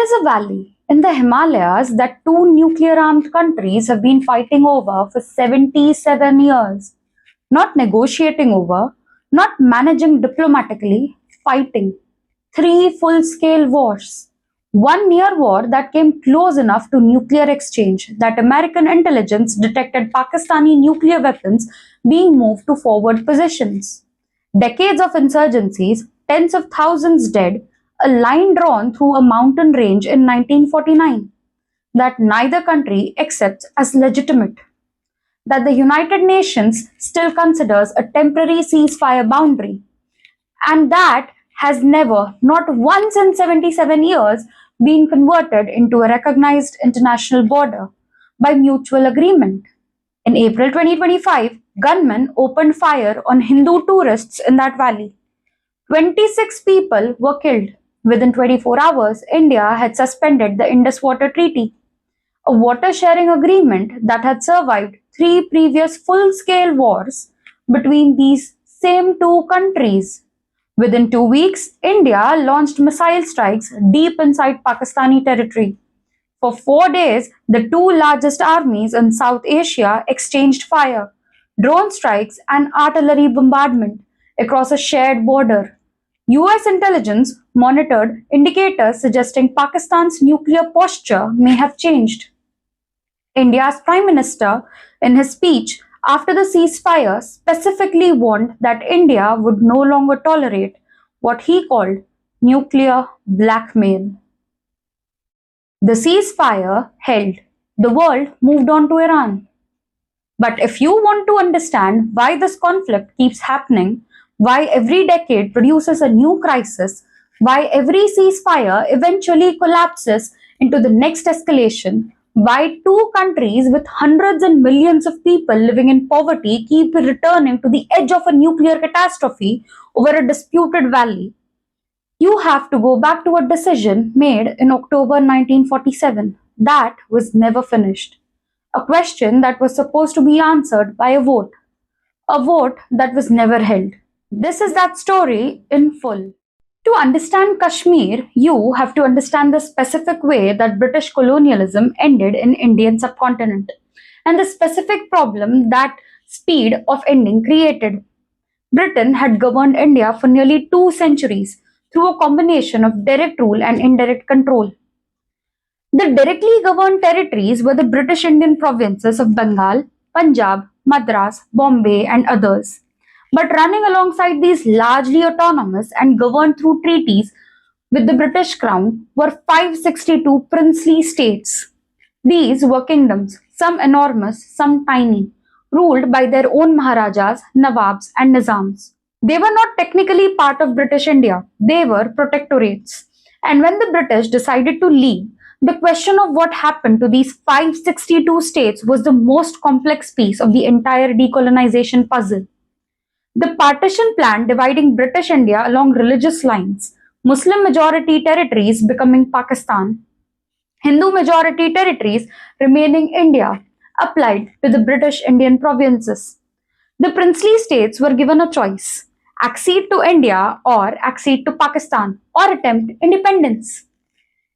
is a valley in the Himalayas that two nuclear-armed countries have been fighting over for 77 years. Not negotiating over, not managing diplomatically, fighting. Three full-scale wars. One near war that came close enough to nuclear exchange that American intelligence detected Pakistani nuclear weapons being moved to forward positions. Decades of insurgencies, tens of thousands dead, a line drawn through a mountain range in 1949 that neither country accepts as legitimate, that the United Nations still considers a temporary ceasefire boundary, and that has never, not once in 77 years, been converted into a recognized international border by mutual agreement. In April 2025, gunmen opened fire on Hindu tourists in that valley. 26 people were killed. Within 24 hours, India had suspended the Indus Waters Treaty, a water sharing agreement that had survived three previous full-scale wars between these same two countries. Within 2 weeks, India launched missile strikes deep inside Pakistani territory. For 4 days, the two largest armies in South Asia exchanged fire, drone strikes, and artillery bombardment across a shared border. US intelligence monitored indicators suggesting Pakistan's nuclear posture may have changed. India's Prime Minister, in his speech after the ceasefire, specifically warned that India would no longer tolerate what he called nuclear blackmail. The ceasefire held. The world moved on to Iran. But if you want to understand why this conflict keeps happening, why every decade produces a new crisis, why every ceasefire eventually collapses into the next escalation, why two countries with hundreds and millions of people living in poverty keep returning to the edge of a nuclear catastrophe over a disputed valley, you have to go back to a decision made in October 1947 that was never finished. A question that was supposed to be answered by a vote that was never held. This is that story in full. To understand Kashmir, you have to understand the specific way that British colonialism ended in Indian subcontinent and the specific problem that speed of ending created. Britain had governed India for nearly 2 centuries through a combination of direct rule and indirect control. The directly governed territories were the British Indian provinces of Bengal, Punjab, Madras, Bombay, and others. But running alongside these largely autonomous and governed through treaties with the British Crown were 562 princely states. These were kingdoms, some enormous, some tiny, ruled by their own Maharajas, Nawabs, and Nizams. They were not technically part of British India, they were protectorates. And when the British decided to leave, the question of what happened to these 562 states was the most complex piece of the entire decolonization puzzle. The partition plan dividing British India along religious lines, Muslim majority territories becoming Pakistan, Hindu majority territories remaining India, applied to the British Indian provinces. The princely states were given a choice: accede to India or accede to Pakistan or attempt independence.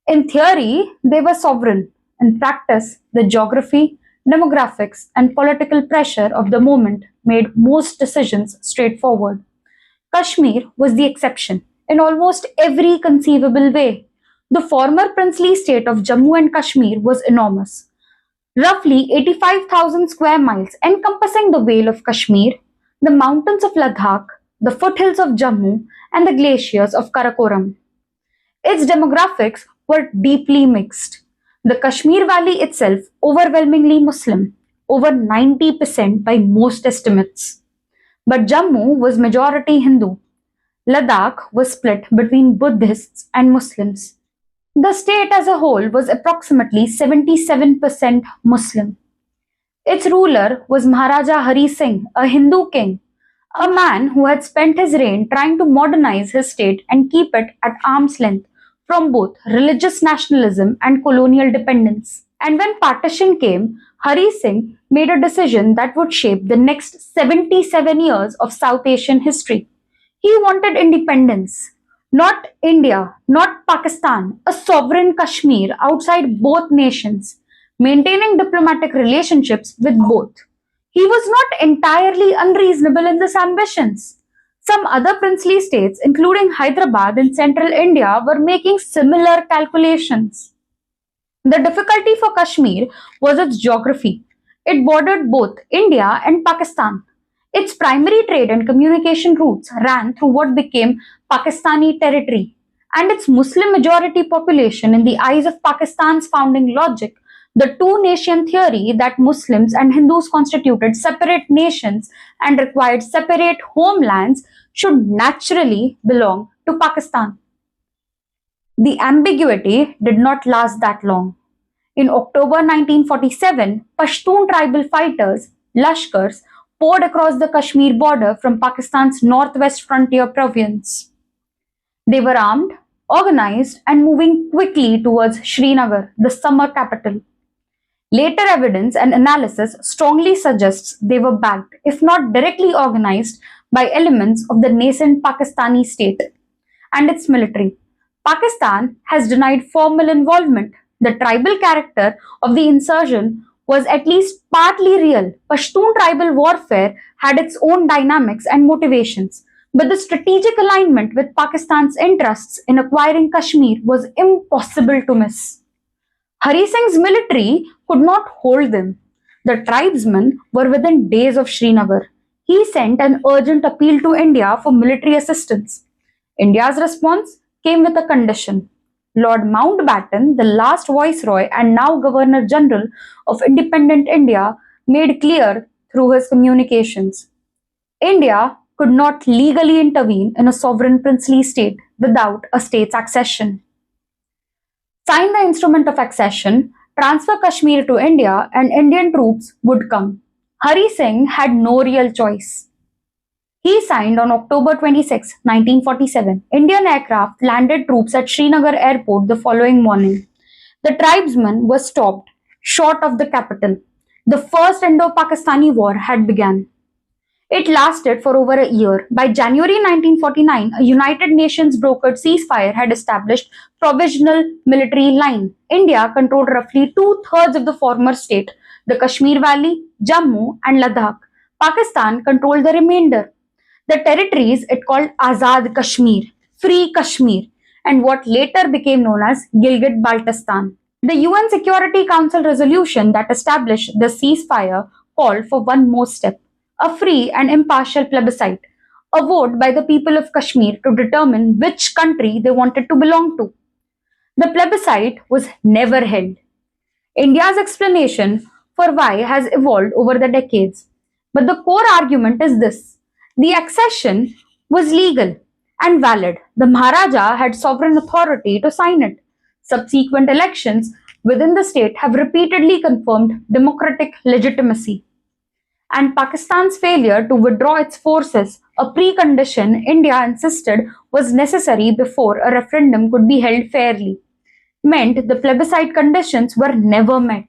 In theory, they were sovereign. In practice, the geography, demographics, and political pressure of the moment made most decisions straightforward. Kashmir was the exception in almost every conceivable way. The former princely state of Jammu and Kashmir was enormous, roughly 85,000 square miles encompassing the Vale of Kashmir, the mountains of Ladakh, the foothills of Jammu, and the glaciers of Karakoram. Its demographics were deeply mixed. The Kashmir Valley itself overwhelmingly Muslim, over 90% by most estimates. But Jammu was majority Hindu. Ladakh was split between Buddhists and Muslims. The state as a whole was approximately 77% Muslim. Its ruler was Maharaja Hari Singh, a Hindu king, a man who had spent his reign trying to modernize his state and keep it at arm's length from both religious nationalism and colonial dependence. And when partition came, Hari Singh made a decision that would shape the next 77 years of South Asian history. He wanted independence, Not India, not Pakistan, a sovereign Kashmir outside both nations, maintaining diplomatic relationships with both. He was not entirely unreasonable in his ambitions. Some other princely states, including Hyderabad in central India, were making similar calculations. The difficulty for Kashmir was its geography. It bordered both India and Pakistan. Its primary trade and communication routes ran through what became Pakistani territory, and its Muslim majority population, in the eyes of Pakistan's founding logic, the two nation theory that Muslims and Hindus constituted separate nations and required separate homelands, should naturally belong to Pakistan. The ambiguity did not last that long. In October 1947, Pashtun tribal fighters, Lashkars, poured across the Kashmir border from Pakistan's northwest frontier province. They were armed, organized, and moving quickly towards Srinagar, the summer capital. Later evidence and analysis strongly suggests they were backed, if not directly organized, by elements of the nascent Pakistani state and its military. Pakistan has denied formal involvement. The tribal character of the insurgent was at least partly real. Pashtun tribal warfare had its own dynamics and motivations, but the strategic alignment with Pakistan's interests in acquiring Kashmir was impossible to miss. Hari Singh's military could not hold them. The tribesmen were within days of Srinagar. He sent an urgent appeal to India for military assistance. India's response came with a condition. Lord Mountbatten, the last Viceroy and now Governor General of independent India, made clear through his communications. India could not legally intervene in a sovereign princely state without a state's accession. Sign the instrument of accession, transfer Kashmir to India, and Indian troops would come. Hari Singh had no real choice. He signed on October 26, 1947. Indian aircraft landed troops at Srinagar airport the following morning. The tribesmen were stopped short of the capital. The first Indo-Pakistani war had begun. It lasted for over a year. By January 1949, a United Nations brokered ceasefire had established provisional military line. India controlled roughly two-thirds of the former state, the Kashmir Valley, Jammu and Ladakh. Pakistan controlled the remainder. The territories it called Azad Kashmir, Free Kashmir, and what later became known as Gilgit-Baltistan. The UN Security Council resolution that established the ceasefire called for one more step: a free and impartial plebiscite, a vote by the people of Kashmir to determine which country they wanted to belong to. The plebiscite was never held. India's explanation for why has evolved over the decades, but the core argument is this: the accession was legal and valid. The Maharaja had sovereign authority to sign it. Subsequent elections within the state have repeatedly confirmed democratic legitimacy. And Pakistan's failure to withdraw its forces, a precondition India insisted was necessary before a referendum could be held fairly, meant the plebiscite conditions were never met.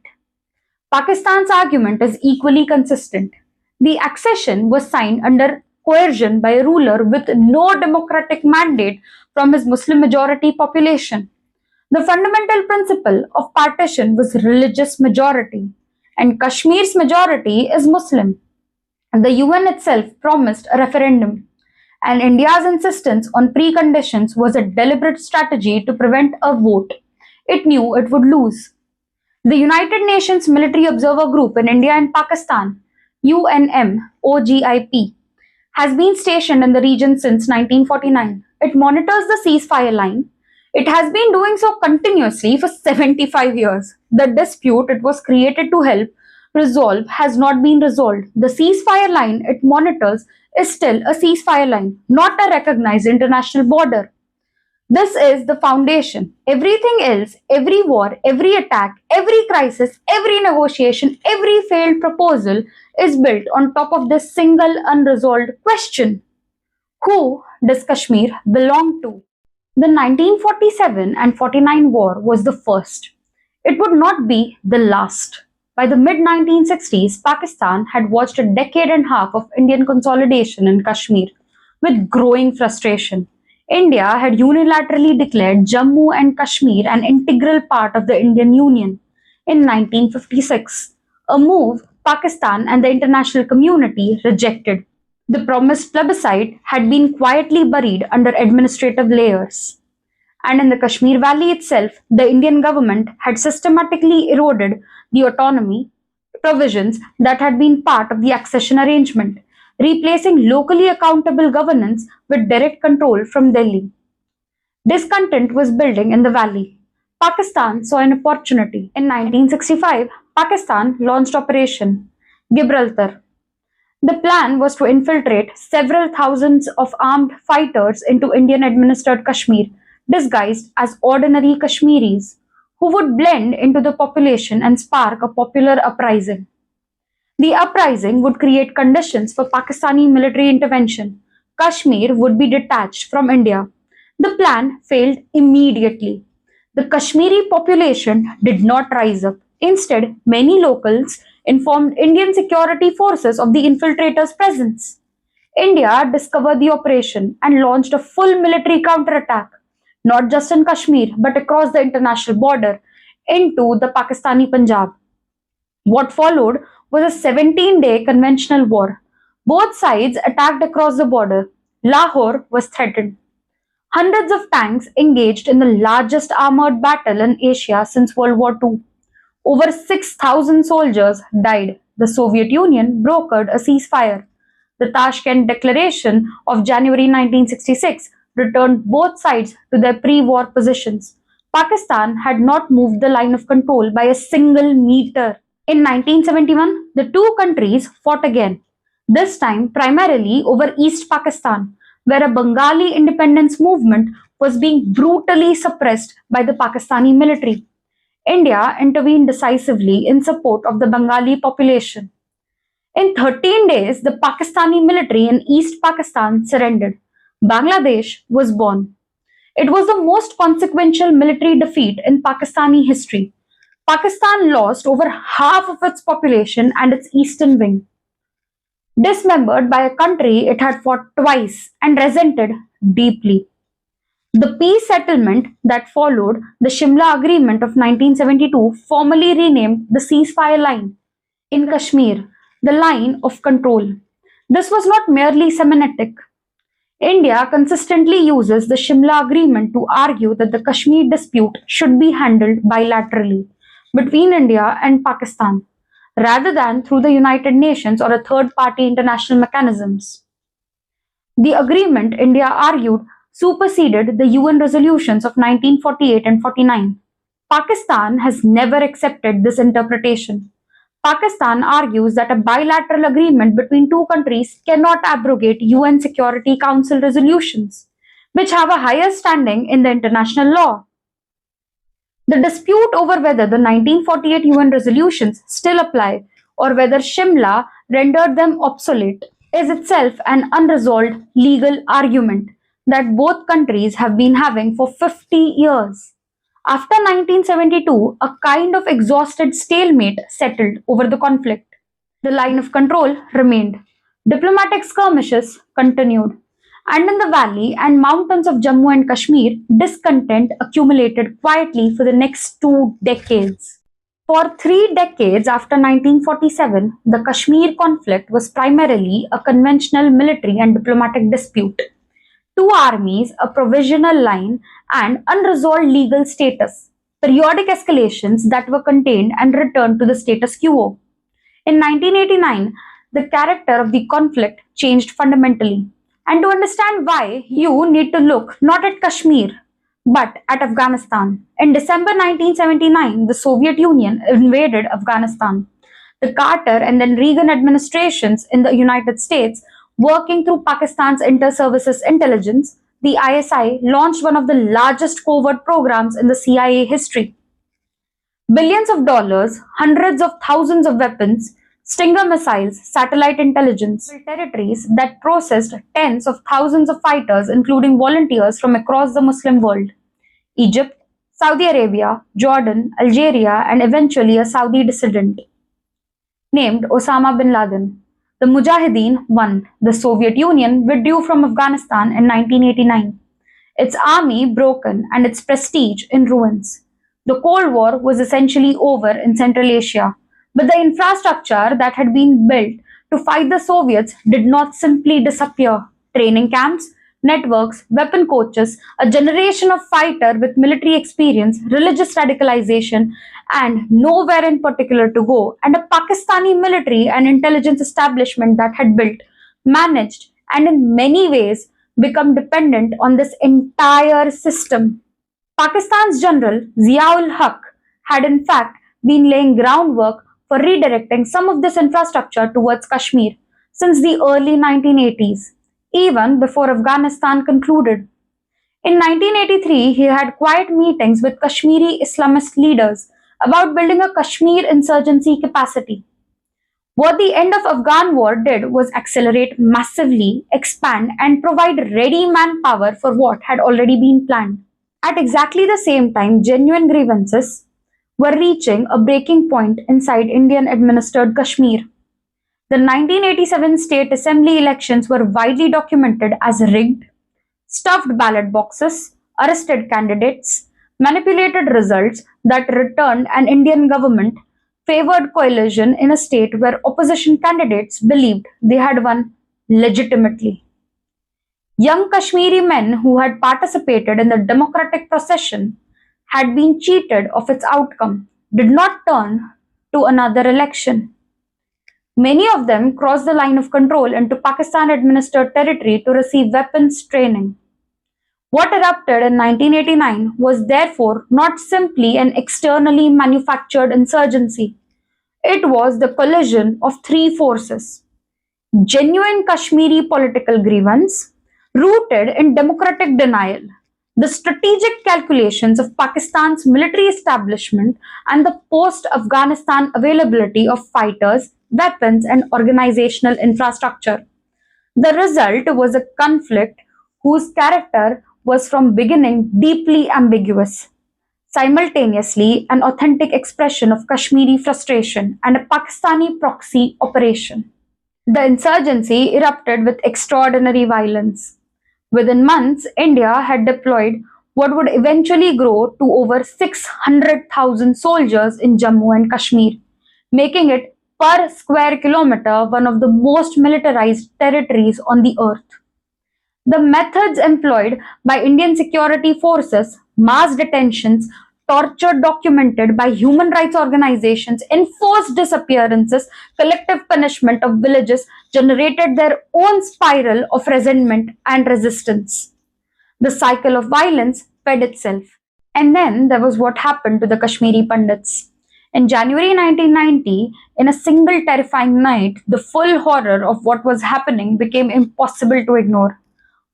Pakistan's argument is equally consistent. The accession was signed under coercion by a ruler with no democratic mandate from his Muslim majority population. The fundamental principle of partition was religious majority, and Kashmir's majority is Muslim. And the UN itself promised a referendum, and India's insistence on preconditions was a deliberate strategy to prevent a vote it knew it would lose. The United Nations Military Observer Group in India and Pakistan, UNMOGIP, has been stationed in the region since 1949. It monitors the ceasefire line. It has been doing so continuously for 75 years. The dispute it was created to help resolve has not been resolved. The ceasefire line it monitors is still a ceasefire line, not a recognized international border. This is the foundation. Everything else, every war, every attack, every crisis, every negotiation, every failed proposal is built on top of this single unresolved question: who does Kashmir belong to? The 1947 and 49 war was the first. It would not be the last. By the mid-1960s, Pakistan had watched a decade and a half of Indian consolidation in Kashmir with growing frustration. India had unilaterally declared Jammu and Kashmir an integral part of the Indian Union in 1956, a move Pakistan and the international community rejected. The promised plebiscite had been quietly buried under administrative layers. And in the Kashmir Valley itself, the Indian government had systematically eroded the autonomy provisions that had been part of the accession arrangement, replacing locally accountable governance with direct control from Delhi. Discontent was building in the valley. Pakistan saw an opportunity. In 1965, Pakistan launched Operation Gibraltar. The plan was to infiltrate several thousands of armed fighters into Indian administered Kashmir, disguised as ordinary Kashmiris, who would blend into the population and spark a popular uprising. The uprising would create conditions for Pakistani military intervention. Kashmir would be detached from India. The plan failed immediately. The Kashmiri population did not rise up. Instead, many locals informed Indian security forces of the infiltrators' presence. India discovered the operation and launched a full military counterattack, not just in Kashmir but across the international border into the Pakistani Punjab. What followed was a 17-day conventional war. Both sides attacked across the border. Lahore was threatened. Hundreds of tanks engaged in the largest armored battle in Asia since World War II. Over 6,000 soldiers died. The Soviet Union brokered a ceasefire. The Tashkent Declaration of January 1966 returned both sides to their pre-war positions. Pakistan had not moved the line of control by a single meter. In 1971, the two countries fought again, this time primarily over East Pakistan, where a Bengali independence movement was being brutally suppressed by the Pakistani military. India intervened decisively in support of the Bengali population. In 13 days, the Pakistani military in East Pakistan surrendered. Bangladesh was born. It was the most consequential military defeat in Pakistani history. Pakistan lost over half of its population and its eastern wing. Dismembered by a country it had fought twice and resented deeply. The peace settlement that followed, the Shimla Agreement of 1972, formally renamed the ceasefire line in Kashmir, the line of control. This was not merely semantic. India consistently uses the Shimla Agreement to argue that the Kashmir dispute should be handled bilaterally between India and Pakistan, rather than through the United Nations or a third-party international mechanisms. The agreement, India argued, superseded the UN resolutions of 1948 and 49. Pakistan has never accepted this interpretation. Pakistan argues that a bilateral agreement between two countries cannot abrogate UN Security Council resolutions, which have a higher standing in the international law. The dispute over whether the 1948 UN resolutions still apply or whether Shimla rendered them obsolete is itself an unresolved legal argument that both countries have been having for 50 years. After 1972, a kind of exhausted stalemate settled over the conflict. The line of control remained. Diplomatic skirmishes continued. And in the valley and mountains of Jammu and Kashmir, discontent accumulated quietly for the next 2 decades. For 3 decades after 1947, the Kashmir conflict was primarily a conventional military and diplomatic dispute. Two armies, a provisional line, and unresolved legal status. Periodic escalations that were contained and returned to the status quo. In 1989, the character of the conflict changed fundamentally. And to understand why, you need to look not at Kashmir, but at Afghanistan. In December 1979, the Soviet Union invaded Afghanistan. The Carter and then Reagan administrations in the United States, working through Pakistan's Inter-Services Intelligence, the ISI, launched one of the largest covert programs in the CIA history. Billions of dollars, hundreds of thousands of weapons, Stinger missiles, satellite intelligence, territories that processed tens of thousands of fighters, including volunteers from across the Muslim world. Egypt, Saudi Arabia, Jordan, Algeria, and eventually a Saudi dissident named Osama bin Laden. The Mujahideen won. The Soviet Union withdrew from Afghanistan in 1989. its army broken and its prestige in ruins. The Cold War was essentially over in Central Asia, but the infrastructure that had been built to fight the Soviets did not simply disappear. Training camps, networks, weapon coaches, a generation of fighters with military experience, religious radicalization, and nowhere in particular to go, and a Pakistani military and intelligence establishment that had built, managed, and in many ways become dependent on this entire system. Pakistan's General Ziaul Haq had in fact been laying groundwork for redirecting some of this infrastructure towards Kashmir since the early 1980s, even before Afghanistan concluded. In 1983, he had quiet meetings with Kashmiri Islamist leaders about building a Kashmir insurgency capacity. What the end of Afghan war did was accelerate massively, expand, and provide ready manpower for what had already been planned. At exactly the same time, genuine grievances were reaching a breaking point inside Indian administered Kashmir. The 1987 state assembly elections were widely documented as rigged, stuffed ballot boxes, arrested candidates, manipulated results that returned an Indian government favored coalition in a state where opposition candidates believed they had won legitimately. Young Kashmiri men who had participated in the democratic procession had been cheated of its outcome, did not turn to another election. Many of them crossed the line of control into Pakistan administered territory to receive weapons training. What erupted in 1989 was therefore not simply an externally manufactured insurgency. It was the collision of three forces: genuine Kashmiri political grievance, rooted in democratic denial, the strategic calculations of Pakistan's military establishment, and the post-Afghanistan availability of fighters, weapons, and organizational infrastructure. The result was a conflict whose character was from beginning deeply ambiguous, simultaneously an authentic expression of Kashmiri frustration and a Pakistani proxy operation. The insurgency erupted with extraordinary violence. Within months, India had deployed what would eventually grow to over 600,000 soldiers in Jammu and Kashmir, making it per square kilometer one of the most militarized territories on the earth. The methods employed by Indian security forces, mass detentions, torture documented by human rights organizations, enforced disappearances, collective punishment of villages generated their own spiral of resentment and resistance. The cycle of violence fed itself. And then there was what happened to the Kashmiri Pandits. In January 1990, in a single terrifying night, the full horror of what was happening became impossible to ignore.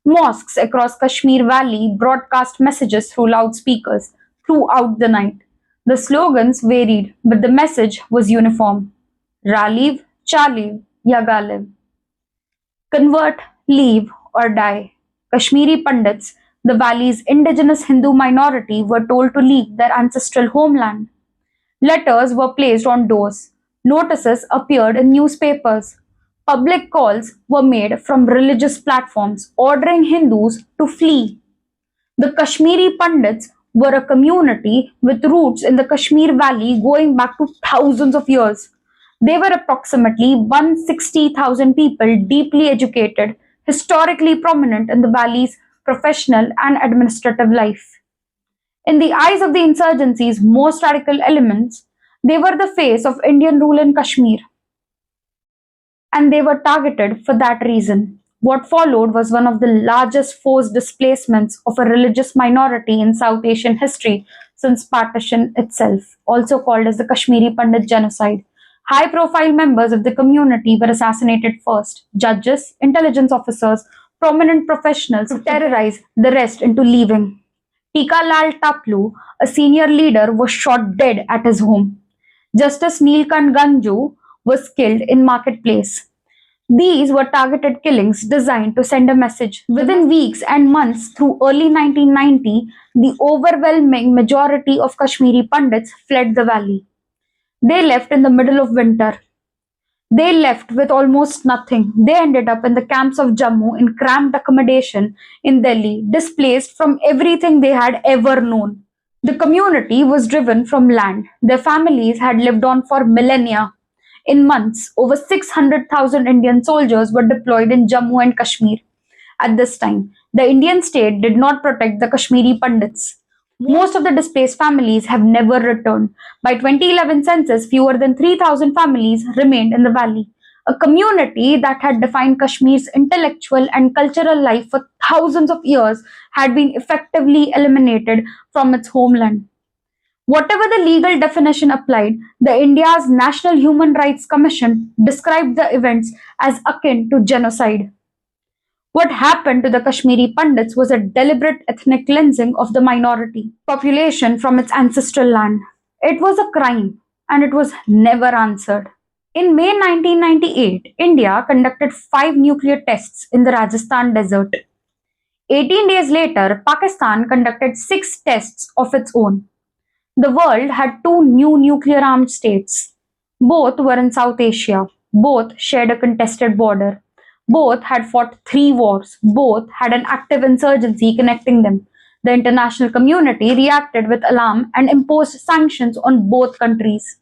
Mosques across Kashmir Valley broadcast messages through loudspeakers throughout the night. The slogans varied, but the message was uniform: Raliv, Chaliv, Ya Galiv. Convert, leave, or die. Kashmiri Pandits, the valley's indigenous Hindu minority, were told to leave their ancestral homeland. Letters were placed on doors. Notices appeared in newspapers. Public calls were made from religious platforms ordering Hindus to flee. The Kashmiri Pandits were a community with roots in the Kashmir Valley going back to thousands of years. They were approximately 160,000 people, deeply educated, historically prominent in the valley's professional and administrative life. In the eyes of the insurgency's most radical elements, they were the face of Indian rule in Kashmir, and they were targeted for that reason. What followed was one of the largest forced displacements of a religious minority in South Asian history since partition itself, also called as the Kashmiri Pandit Genocide. High-profile members of the community were assassinated first. Judges, intelligence officers, prominent professionals to terrorize the rest into leaving. Tika Lal Taplu, a senior leader, was shot dead at his home. Justice Neelkant Ganju was killed in Marketplace. These were targeted killings designed to send a message. Within weeks and months through early 1990, the overwhelming majority of Kashmiri Pandits fled the valley. They left in the middle of winter. They left with almost nothing. They ended up in the camps of Jammu in cramped accommodation in Delhi, displaced from everything they had ever known. The community was driven from land their families had lived on for millennia. In months, over 600,000 Indian soldiers were deployed in Jammu and Kashmir. At this time, the Indian state did not protect the Kashmiri Pandits. Most of the displaced families have never returned. By 2011 census, fewer than 3,000 families remained in the valley. A community that had defined Kashmir's intellectual and cultural life for thousands of years had been effectively eliminated from its homeland. Whatever the legal definition applied, the India's National Human Rights Commission described the events as akin to genocide. What happened to the Kashmiri Pandits was a deliberate ethnic cleansing of the minority population from its ancestral land. It was a crime and it was never answered. In May 1998, India conducted 5 nuclear tests in the Rajasthan desert. 18 days later, Pakistan conducted 6 tests of its own. The world had 2 new nuclear armed states. Both were in South Asia. Both shared a contested border. Both had fought 3 wars. Both had an active insurgency connecting them. The international community reacted with alarm and imposed sanctions on both countries.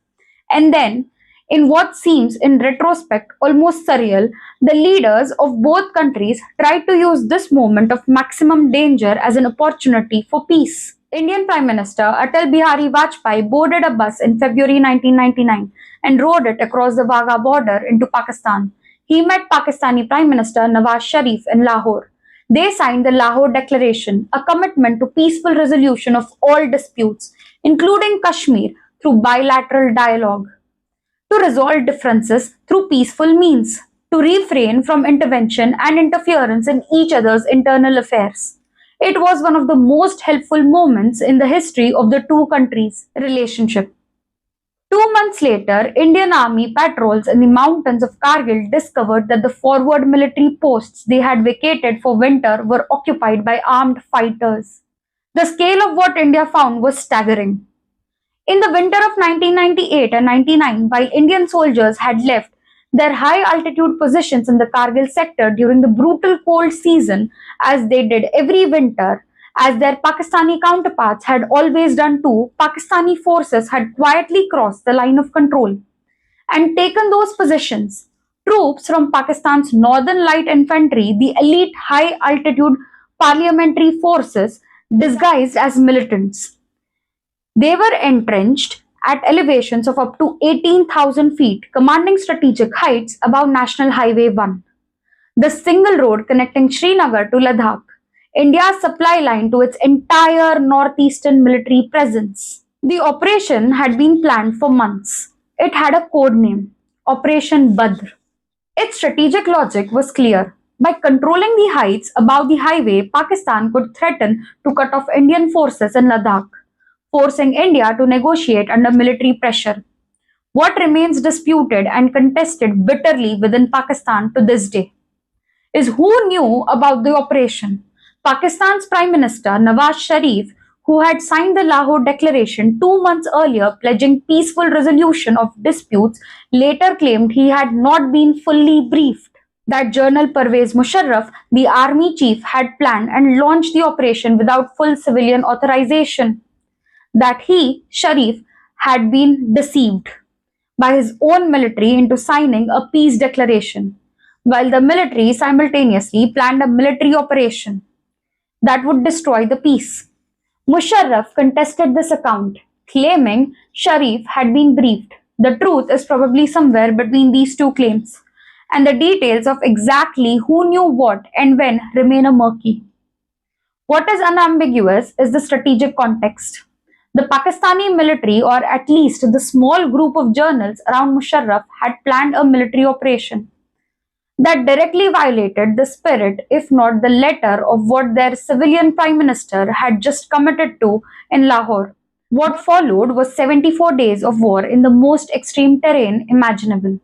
And then, in what seems in retrospect almost surreal, the leaders of both countries tried to use this moment of maximum danger as an opportunity for peace. Indian Prime Minister Atal Bihari Vajpayee boarded a bus in February 1999 and rode it across the Wagah border into Pakistan. He met Pakistani Prime Minister Nawaz Sharif in Lahore. They signed the Lahore Declaration, a commitment to peaceful resolution of all disputes, including Kashmir, through bilateral dialogue, to resolve differences through peaceful means, to refrain from intervention and interference in each other's internal affairs. It was one of the most helpful moments in the history of the two countries' relationship. 2 months later, Indian Army patrols in the mountains of Kargil discovered that the forward military posts they had vacated for winter were occupied by armed fighters. The scale of what India found was staggering. In the winter of 1998 and 99, while Indian soldiers had left their high altitude positions in the Kargil sector during the brutal cold season, as they did every winter, as their Pakistani counterparts had always done too, Pakistani forces had quietly crossed the line of control and taken those positions. Troops from Pakistan's Northern Light Infantry, the elite high altitude parliamentary forces disguised as militants. They were entrenched at elevations of up to 18,000 feet, commanding strategic heights above National Highway 1, the single road connecting Srinagar to Ladakh, India's supply line to its entire northeastern military presence. The operation had been planned for months. It had a code name, Operation Badr. Its strategic logic was clear. By controlling the heights above the highway, Pakistan could threaten to cut off Indian forces in Ladakh, forcing India to negotiate under military pressure. What remains disputed and contested bitterly within Pakistan to this day is who knew about the operation. Pakistan's Prime Minister Nawaz Sharif, who had signed the Lahore Declaration 2 months earlier pledging peaceful resolution of disputes, later claimed he had not been fully briefed. That General Pervez Musharraf, the army chief, had planned and launched the operation without full civilian authorization. That he, Sharif, had been deceived by his own military into signing a peace declaration, while the military simultaneously planned a military operation that would destroy the peace. Musharraf contested this account, claiming Sharif had been briefed. The truth is probably somewhere between these two claims, and the details of exactly who knew what and when remain murky. What is unambiguous is the strategic context. The Pakistani military, or at least the small group of journals around Musharraf, had planned a military operation that directly violated the spirit, if not the letter, of what their civilian prime minister had just committed to in Lahore. What followed was 74 days of war in the most extreme terrain imaginable.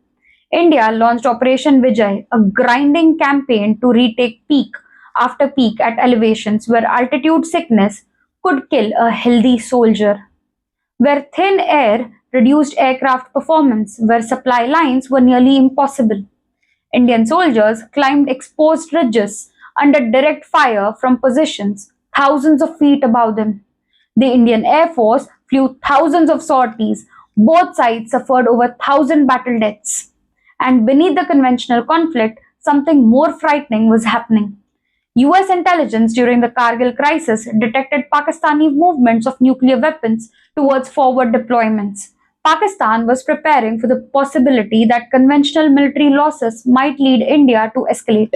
India launched Operation Vijay, a grinding campaign to retake peak after peak at elevations where altitude sickness could kill a healthy soldier, where thin air reduced aircraft performance, where supply lines were nearly impossible. Indian soldiers climbed exposed ridges under direct fire from positions thousands of feet above them. The Indian Air Force flew thousands of sorties. Both sides suffered over 1,000 battle deaths. And beneath the conventional conflict, something more frightening was happening. US intelligence during the Kargil crisis detected Pakistani movements of nuclear weapons towards forward deployments. Pakistan was preparing for the possibility that conventional military losses might lead India to escalate.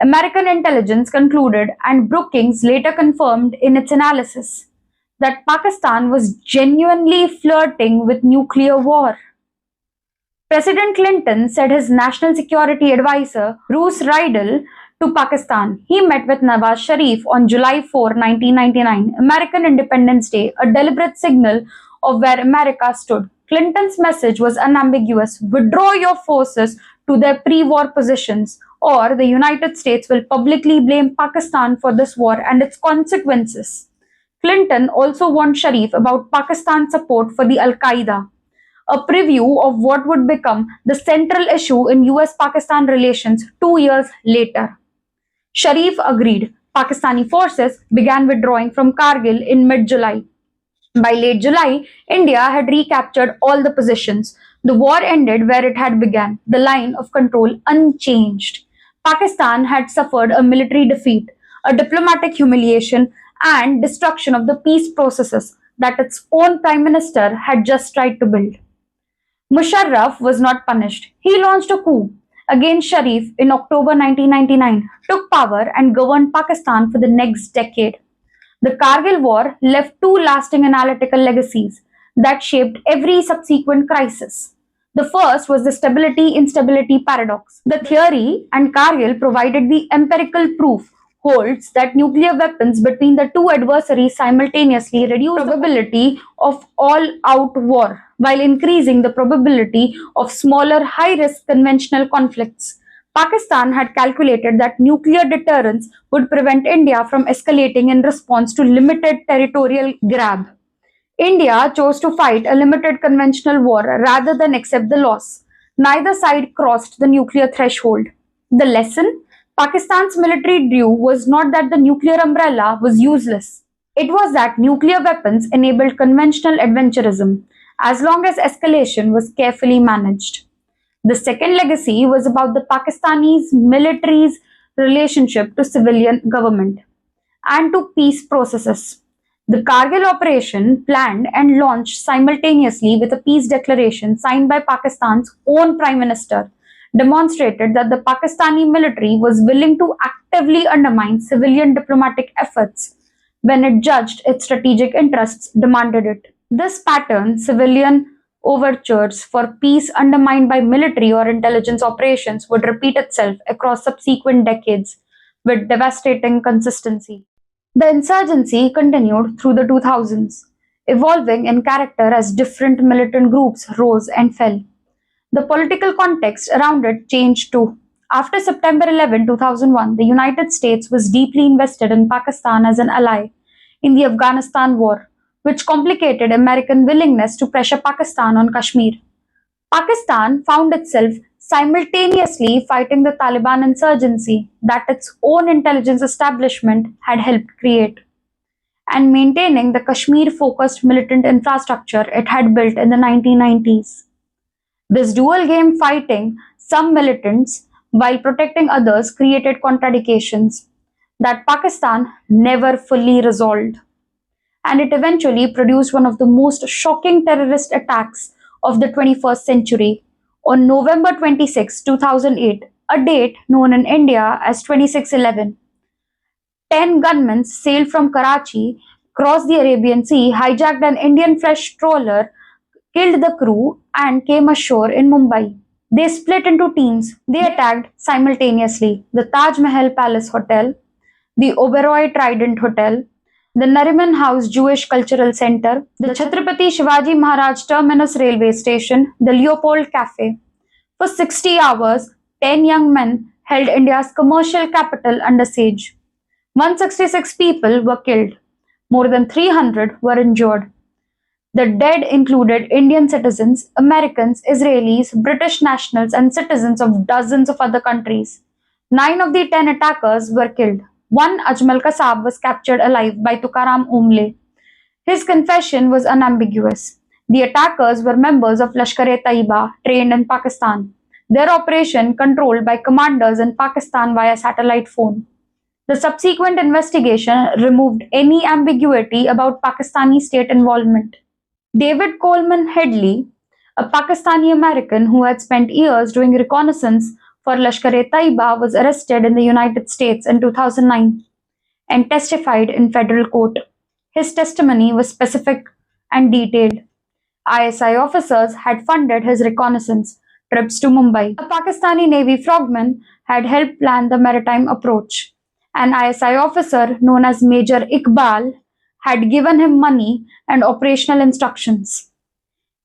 American intelligence concluded, and Brookings later confirmed in its analysis, that Pakistan was genuinely flirting with nuclear war. President Clinton said his national security advisor, Bruce Riedel, to Pakistan. He met with Nawaz Sharif on July 4, 1999, American Independence Day, a deliberate signal of where America stood. Clinton's message was unambiguous: withdraw your forces to their pre-war positions, or the United States will publicly blame Pakistan for this war and its consequences. Clinton also warned Sharif about Pakistan's support for the Al-Qaeda, a preview of what would become the central issue in US-Pakistan relations 2 years later. Sharif agreed. Pakistani forces began withdrawing from Kargil in mid-July. By late July, India had recaptured all the positions. The war ended where it had begun, the line of control unchanged. Pakistan had suffered a military defeat, a diplomatic humiliation, and destruction of the peace processes that its own prime minister had just tried to build. Musharraf was not punished. He launched a coup against Sharif in October 1999, took power, and governed Pakistan for the next decade. The Kargil War left two lasting analytical legacies that shaped every subsequent crisis. The first was the stability-instability paradox. The theory, and Kargil provided the empirical proof, holds that nuclear weapons between the two adversaries simultaneously reduce the probability of all-out war, while increasing the probability of smaller, high-risk conventional conflicts. Pakistan had calculated that nuclear deterrence would prevent India from escalating in response to limited territorial grab. India chose to fight a limited conventional war rather than accept the loss. Neither side crossed the nuclear threshold. The lesson Pakistan's military drew was not that the nuclear umbrella was useless. It was that nuclear weapons enabled conventional adventurism, as long as escalation was carefully managed. The second legacy was about the Pakistani military's relationship to civilian government and to peace processes. The Kargil operation, planned and launched simultaneously with a peace declaration signed by Pakistan's own Prime Minister, demonstrated that the Pakistani military was willing to actively undermine civilian diplomatic efforts when it judged its strategic interests demanded it. This pattern, civilian overtures for peace undermined by military or intelligence operations, would repeat itself across subsequent decades with devastating consistency. The insurgency continued through the 2000s, evolving in character as different militant groups rose and fell. The political context around it changed too. After September 11, 2001, the United States was deeply invested in Pakistan as an ally in the Afghanistan war, which complicated American willingness to pressure Pakistan on Kashmir. Pakistan found itself simultaneously fighting the Taliban insurgency that its own intelligence establishment had helped create, and maintaining the Kashmir-focused militant infrastructure it had built in the 1990s. This dual game, fighting some militants while protecting others, created contradictions that Pakistan never fully resolved. And it eventually produced one of the most shocking terrorist attacks of the 21st century on November 26, 2008, a date known in India as 26/11. 10 gunmen sailed from Karachi, crossed the Arabian Sea, hijacked an Indian flesh trawler, killed the crew, and came ashore in Mumbai. They split into teams. They attacked simultaneously the Taj Mahal Palace Hotel, the Oberoi Trident Hotel, the Nariman House Jewish Cultural Center, the Chhatrapati Shivaji Maharaj Terminus Railway Station, the Leopold Cafe. For 60 hours, 10 young men held India's commercial capital under siege. 166 people were killed. More than 300 were injured. The dead included Indian citizens, Americans, Israelis, British nationals, and citizens of dozens of other countries. 9 of the 10 attackers were killed. One Ajmal Kasab was captured alive by Tukaram Umle. His confession was unambiguous. The attackers were members of Lashkar-e-Taiba trained in Pakistan. Their operation controlled by commanders in Pakistan via satellite phone. The subsequent investigation removed any ambiguity about Pakistani state involvement. David Coleman Headley, a Pakistani American who had spent years doing reconnaissance for Lashkar-e-Taiba, was arrested in the United States in 2009 and testified in federal court. His testimony was specific and detailed. ISI officers had funded his reconnaissance trips to Mumbai. A Pakistani Navy frogman had helped plan the maritime approach. An ISI officer known as Major Iqbal had given him money and operational instructions.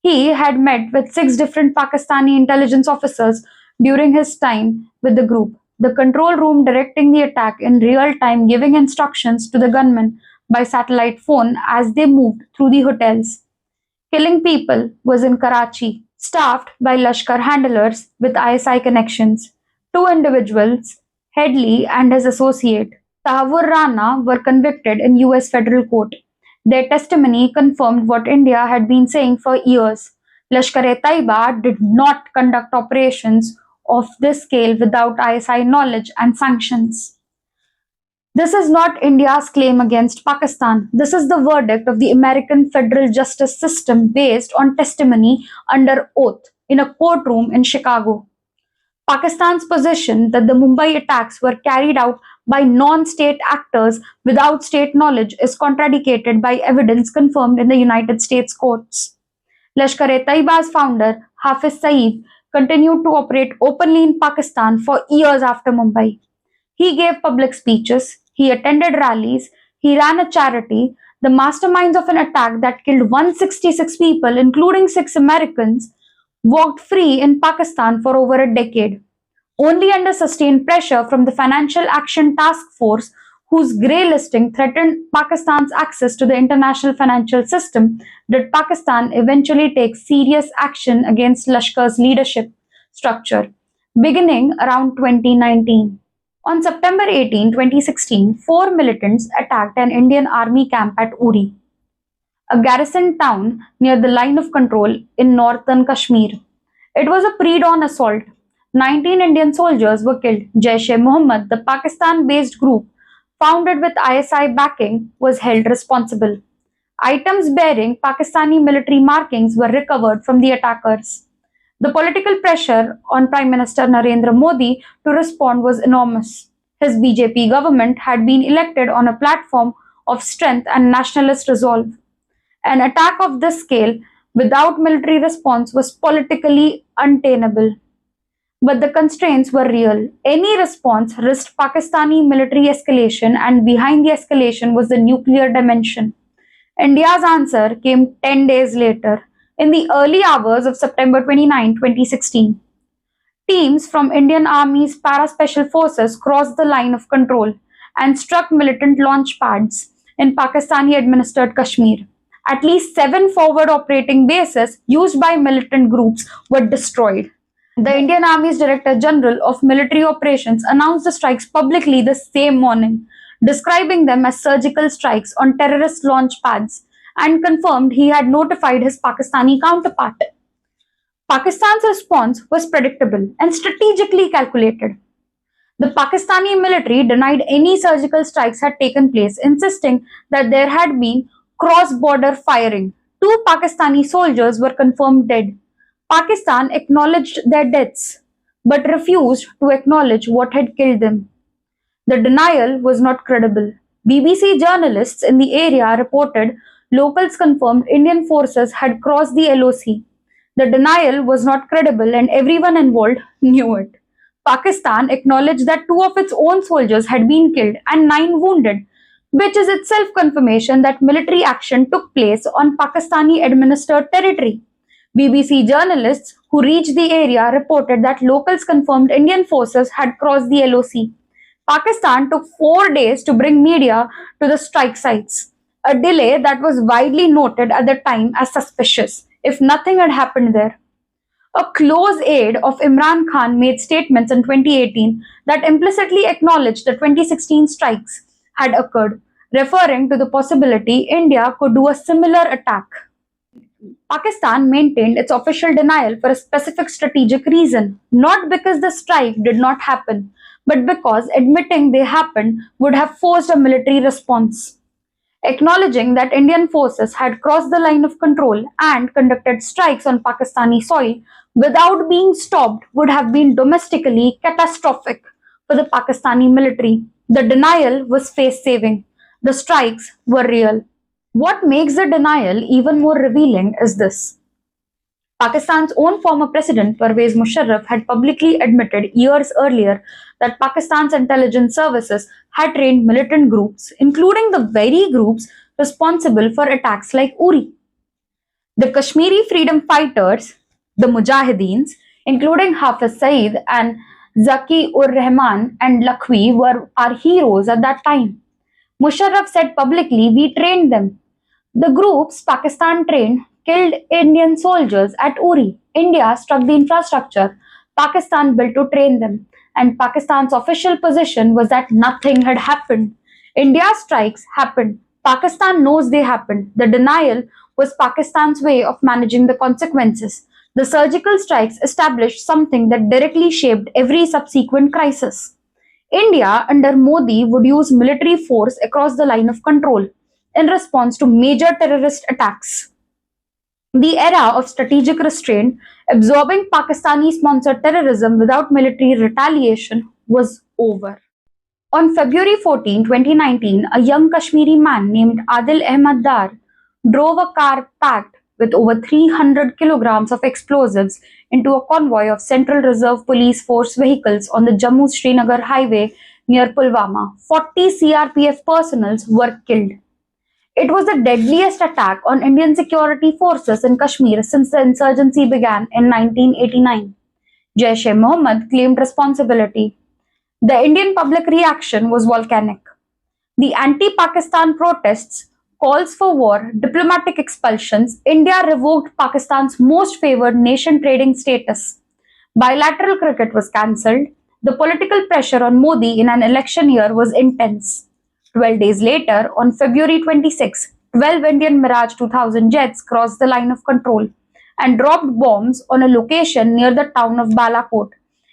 He had met with 6 different Pakistani intelligence officers during his time with the group. The control room directing the attack in real time, giving instructions to the gunmen by satellite phone as they moved through the hotels. Killing people was in Karachi, staffed by Lashkar handlers with ISI connections. 2 individuals, Headley and his associate, Tahawur Rana, were convicted in US federal court. Their testimony confirmed what India had been saying for years. Lashkar-e-Taiba did not conduct operations of this scale without ISI knowledge and sanctions. This is not India's claim against Pakistan. This is the verdict of the American federal justice system based on testimony under oath in a courtroom in Chicago. Pakistan's position that the Mumbai attacks were carried out by non-state actors without state knowledge is contradicted by evidence confirmed in the United States courts. Lashkar-e-Taiba's founder, Hafiz Saeed, continued to operate openly in Pakistan for years after Mumbai. He gave public speeches, he attended rallies, he ran a charity. The masterminds of an attack that killed 166 people, including 6 Americans, walked free in Pakistan for over a decade. Only under sustained pressure from the Financial Action Task Force, whose grey listing threatened Pakistan's access to the international financial system, did Pakistan eventually take serious action against Lashkar's leadership structure, beginning around 2019. On September 18, 2016, 4 militants attacked an Indian army camp at Uri, a garrison town near the line of control in northern Kashmir. It was a pre-dawn assault. 19 Indian soldiers were killed. Jaish-e-Mohammed, the Pakistan-based group founded with ISI backing, was held responsible. Items bearing Pakistani military markings were recovered from the attackers. The political pressure on Prime Minister Narendra Modi to respond was enormous. His BJP government had been elected on a platform of strength and nationalist resolve. An attack of this scale without military response was politically untenable. But the constraints were real. Any response risked Pakistani military escalation, and behind the escalation was the nuclear dimension. India's answer came 10 days later, in the early hours of September 29, 2016. Teams from Indian Army's para-special forces crossed the line of control and struck militant launch pads in Pakistani-administered Kashmir. At least 7 forward operating bases used by militant groups were destroyed. The Indian Army's Director General of Military Operations announced the strikes publicly the same morning, describing them as surgical strikes on terrorist launch pads, and confirmed he had notified his Pakistani counterpart. Pakistan's response was predictable and strategically calculated. The Pakistani military denied any surgical strikes had taken place, insisting that there had been cross-border firing. 2 Pakistani soldiers were confirmed dead. Pakistan acknowledged their deaths, but refused to acknowledge what had killed them. The denial was not credible. BBC journalists in the area reported locals confirmed Indian forces had crossed the LOC. The denial was not credible and everyone involved knew it. Pakistan acknowledged that 2 of its own soldiers had been killed and 9 wounded, which is itself confirmation that military action took place on Pakistani-administered territory. BBC journalists who reached the area reported that locals confirmed Indian forces had crossed the LOC. Pakistan took 4 days to bring media to the strike sites. a delay that was widely noted at the time as suspicious, if nothing had happened there. A close aide of Imran Khan made statements in 2018 that implicitly acknowledged the 2016 strikes had occurred, referring to the possibility India could do a similar attack. Pakistan maintained its official denial for a specific strategic reason, not because the strike did not happen, but because admitting they happened would have forced a military response. Acknowledging that Indian forces had crossed the line of control and conducted strikes on Pakistani soil without being stopped would have been domestically catastrophic for the Pakistani military. The denial was face saving. The strikes were real. What makes the denial even more revealing is this. Pakistan's own former president Pervez Musharraf had publicly admitted years earlier that Pakistan's intelligence services had trained militant groups, including the very groups responsible for attacks like Uri. The Kashmiri freedom fighters, the Mujahideens, including Hafiz Saeed and Zaki ur Rahman and Lakhvi, were our heroes at that time. Musharraf said publicly, "We trained them." The groups Pakistan trained killed Indian soldiers at Uri. India struck the infrastructure Pakistan built to train them, and Pakistan's official position was that nothing had happened. India's strikes happened. Pakistan knows they happened. The denial was Pakistan's way of managing the consequences. The surgical strikes established something that directly shaped every subsequent crisis. India under Modi would use military force across the line of control in response to major terrorist attacks. The era of strategic restraint, absorbing Pakistani-sponsored terrorism without military retaliation, was over. On February 14, 2019, a young Kashmiri man named Adil Ahmad Dar drove a car packed with over 300 kilograms of explosives into a convoy of Central Reserve Police Force vehicles on the Jammu-Srinagar highway near Pulwama. 40 CRPF personnel were killed. It was the deadliest attack on Indian security forces in Kashmir since the insurgency began in 1989. Jaish-e-Mohammed claimed responsibility. The Indian public reaction was volcanic. The anti-Pakistan protests, calls for war, diplomatic expulsions, India revoked Pakistan's most favored nation trading status. Bilateral cricket was cancelled. The political pressure on Modi in an election year was intense. 12 days later, on February 26, 12 Indian Mirage 2000 jets crossed the line of control and dropped bombs on a location near the town of Balakot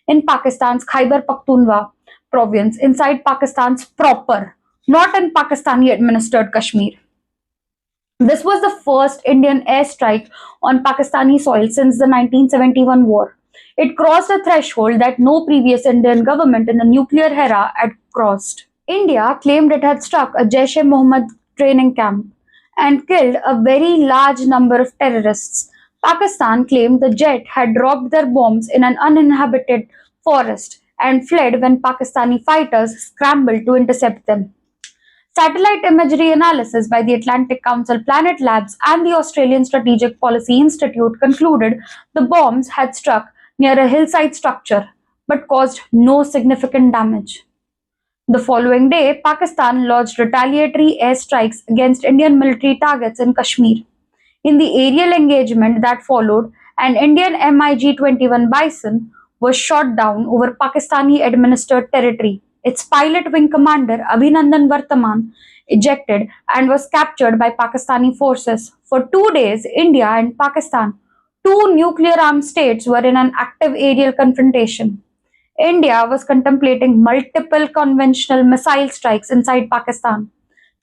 in Pakistan's Khyber Pakhtunkhwa province inside Pakistan's proper, not in Pakistani administered Kashmir. This was the first Indian airstrike on Pakistani soil since the 1971 war. It crossed a threshold that no previous Indian government in the nuclear era had crossed. India claimed it had struck a Jaish-e-Mohammed training camp and killed a very large number of terrorists. Pakistan claimed the jet had dropped their bombs in an uninhabited forest and fled when Pakistani fighters scrambled to intercept them. Satellite imagery analysis by the Atlantic Council Planet Labs and the Australian Strategic Policy Institute concluded the bombs had struck near a hillside structure but caused no significant damage. The following day, Pakistan launched retaliatory airstrikes against Indian military targets in Kashmir. In the aerial engagement that followed, an Indian MiG-21 Bison was shot down over Pakistani-administered territory. Its pilot wing commander, Abhinandan Vartaman, ejected and was captured by Pakistani forces. For 2 days, India and Pakistan, two nuclear-armed states, were in an active aerial confrontation. India was contemplating multiple conventional missile strikes inside Pakistan.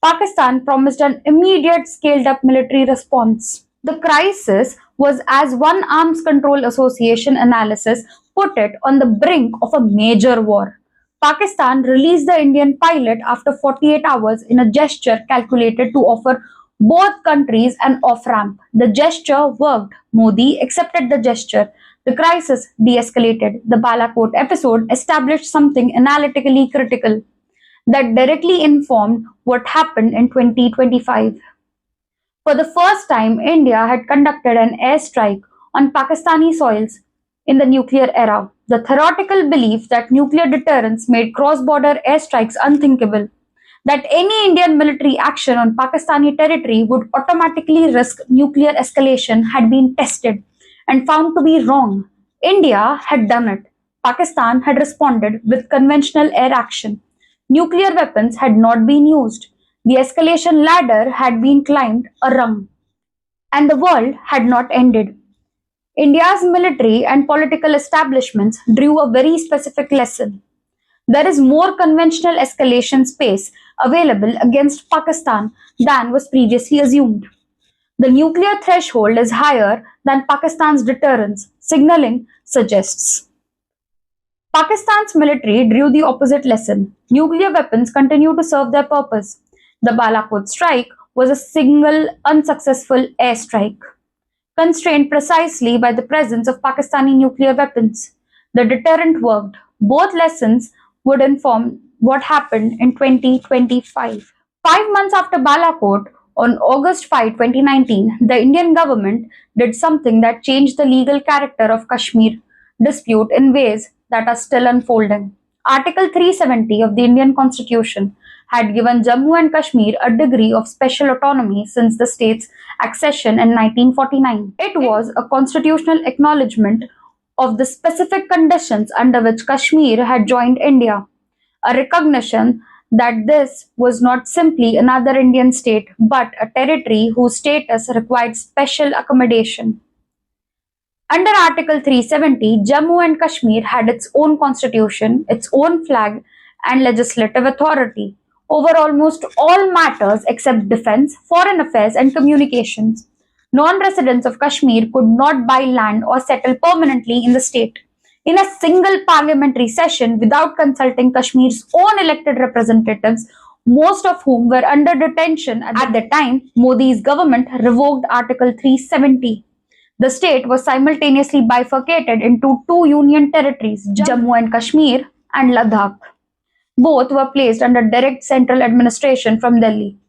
Pakistan promised an immediate scaled-up military response. The crisis was, as one Arms Control Association analysis put it, on the brink of a major war. Pakistan released the Indian pilot after 48 hours in a gesture calculated to offer both countries an off-ramp. The gesture worked. Modi accepted the gesture. The crisis de-escalated. The Balakot episode established something analytically critical that directly informed what happened in 2025. For the first time, India had conducted an airstrike on Pakistani soils in the nuclear era. The theoretical belief that nuclear deterrence made cross-border airstrikes unthinkable that any Indian military action on Pakistani territory would automatically risk nuclear escalation had been tested and found to be wrong. India had done it. Pakistan had responded with conventional air action. Nuclear weapons had not been used. The escalation ladder had been climbed a rung, and the world had not ended. India's military and political establishments drew a very specific lesson. There is more conventional escalation space available against Pakistan than was previously assumed. The nuclear threshold is higher than Pakistan's deterrence, signaling suggests. Pakistan's military drew the opposite lesson. Nuclear weapons continue to serve their purpose. The Balakot strike was a single unsuccessful airstrike, constrained precisely by the presence of Pakistani nuclear weapons. The deterrent worked. Both lessons would inform what happened in 2025. 5 months after Balakot, on August 5, 2019, the Indian government did something that changed the legal character of Kashmir dispute in ways that are still unfolding. Article 370 of the Indian Constitution had given Jammu and Kashmir a degree of special autonomy since the state's accession in 1949. It was a constitutional acknowledgement of the specific conditions under which Kashmir had joined India, a recognition that this was not simply another Indian state but a territory whose status required special accommodation. Under Article 370, Jammu and Kashmir had its own constitution, its own flag, and legislative authority over almost all matters except defense, foreign affairs, and communications. Non-residents of Kashmir could not buy land or settle permanently in the state in a single parliamentary session without consulting Kashmir's own elected representatives, most of whom were under detention at the time Modi's government revoked Article 370. The state was simultaneously bifurcated into two union territories, Jammu and Kashmir and Ladakh. Both were placed under direct central administration from Delhi.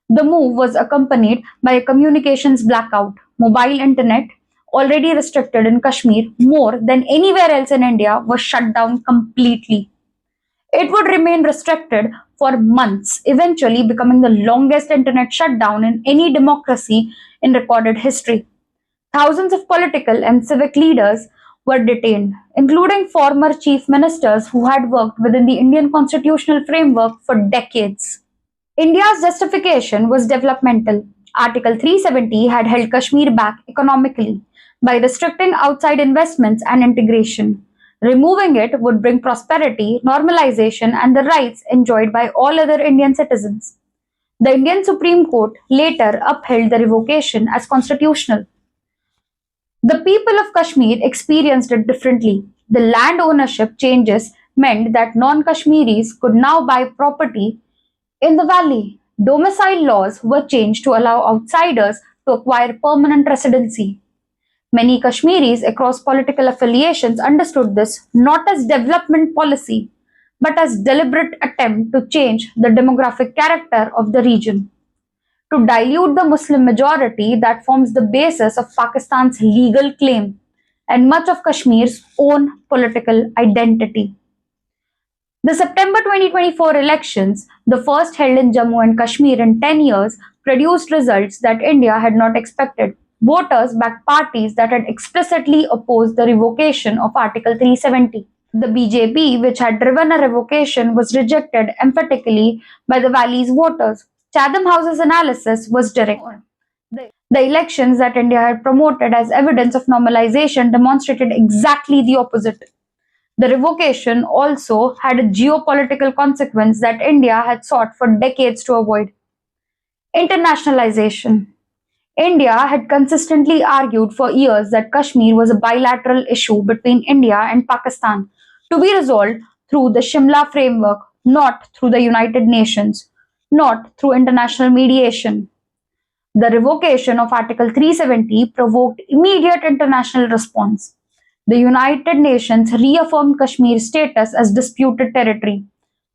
The move was accompanied by a communications blackout. Mobile internet, already restricted in Kashmir more than anywhere else in India, was shut down completely. It would remain restricted for months, eventually becoming the longest internet shutdown in any democracy in recorded history. Thousands of political and civic leaders were detained, including former chief ministers who had worked within the Indian constitutional framework for decades. India's justification was developmental. Article 370 had held Kashmir back economically by restricting outside investments and integration. Removing it would bring prosperity, normalization, and the rights enjoyed by all other Indian citizens. The Indian Supreme Court later upheld the revocation as constitutional. The people of Kashmir experienced it differently. The land ownership changes meant that non-Kashmiris could now buy property in the valley. Domicile laws were changed to allow outsiders to acquire permanent residency. Many Kashmiris across political affiliations understood this not as development policy, but as deliberate attempt to change the demographic character of the region, to dilute the Muslim majority that forms the basis of Pakistan's legal claim and much of Kashmir's own political identity. The September 2024 elections, the first held in Jammu and Kashmir in 10 years, produced results that India had not expected. Voters backed parties that had explicitly opposed the revocation of Article 370. The BJP, which had driven a revocation, was rejected emphatically by the valley's voters. Chatham House's analysis was direct. The elections that India had promoted as evidence of normalization demonstrated exactly the opposite. The revocation also had a geopolitical consequence that India had sought for decades to avoid. Internationalization. India had consistently argued for years that Kashmir was a bilateral issue between India and Pakistan to be resolved through the Shimla framework, not through the United Nations, not through international mediation. The revocation of Article 370 provoked immediate international response. The United Nations reaffirmed Kashmir's status as disputed territory.